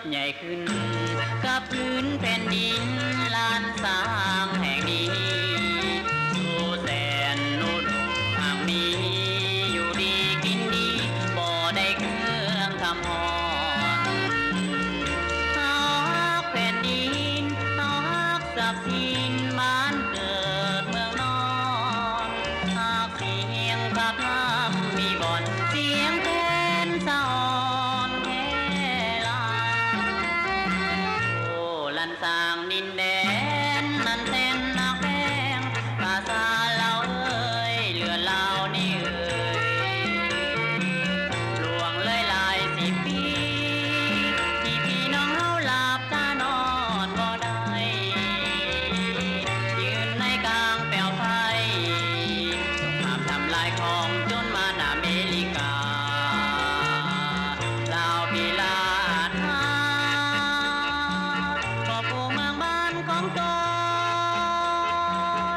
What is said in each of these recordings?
ใหญ่ขึ้นกับพื้นแผ่นดินลานสร้างแห่งนี้สู่แสนอุดมห่างมีอยู่ดีกินดีบ่ได้เครื่องทำหอนเฮาฮักแผ่นดินเฮาฮักทรัพย์สินบ้านเกิดเมืองนอนฮักเสียงพระพรำมีบ่อนเสียงเพลงสะอ่อนแค่ลาโอ้ลันสร้างดินแดนนั้นแสนหนักแพงภาษาเราเอ่ยเรือเรานี่เอ่ยล่วงเลยหลายสิบปีที่พี่น้องเฮาหลับตานอนบ่ได้ยืนในกลางแปลวไฟห้ามทำลายของจนมาอเมริกาลาวพิลาดหาก็ผู้เมืองบ้านของต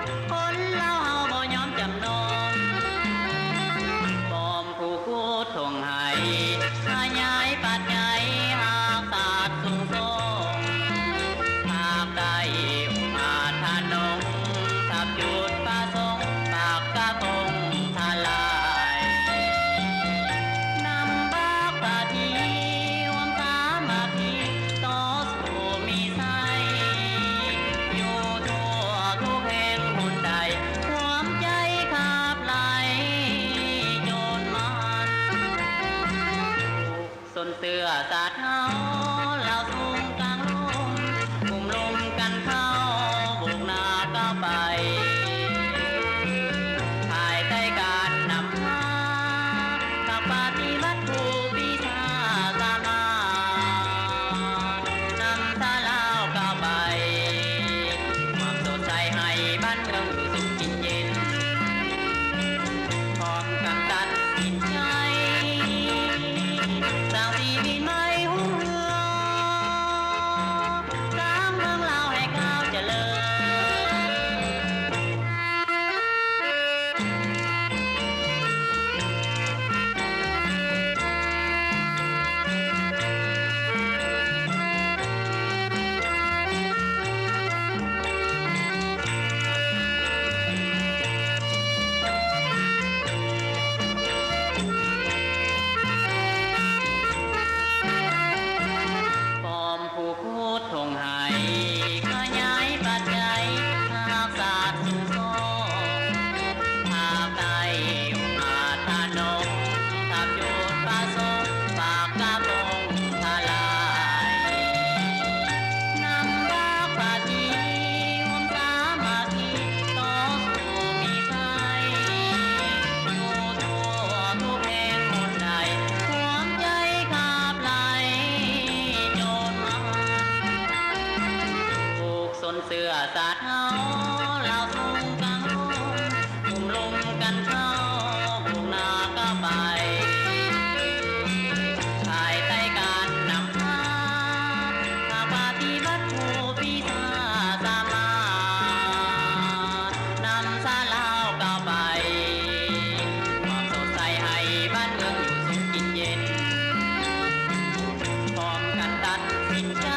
นคนลาวเฮาบ่ยอมจำนนปลอมผู้กูทงให้ขยายปัจจัยหากศาสตร์สูงส่งภาคใต้อุมาทานงทับจุดประสงค์ปากกะคงทลายนำบักปาทีรวมสามัคคีต่อสู้มีไสอยู่ทั่วทุกแห่งหนใดความใจขาบไหลโจนมันส้นเสื้อสาดเฮาเราสูงกลางลมกลุ่มลมกันเข้าบุกหน้าก้าวไปภายใต้การนำพาภาคปฏิวัติผู้พิชาสามารถนำทาลาวก้าวไปความสดใสให้บ้านเมืองอยู่สุขกินเย็นพร้อมกันตัดสินใจสร้างชีวิตใหม่รุ่งเรืองสร้างเมืองลาวให้ก้าวเจริญปลอมผู้พูดทงให้ขยายปัจจัยหากศาสตร์สูงส่งภาคใต้อุมาทานงทับจุดประสงค์ปากกะพงทลายนำบักปาทีรวมสามัคคีต่อสู้มีไสอยู่ทั่วทุกแห่งหนใดความใจขาบไหลโจนมันผูกส้นเสื้อสาดเฮาเราสูงกลางลมกลุ่มลมกันเข้าบุกหน้าก้าวไปภายใต้การนำพาภาคปฏิวัติผู้พิชาสามารถนำสาลาวก้าวไปความสดใสให้บ้านเมืองอยู่สุขกินเย็นพร้อมกันตัดสินใจ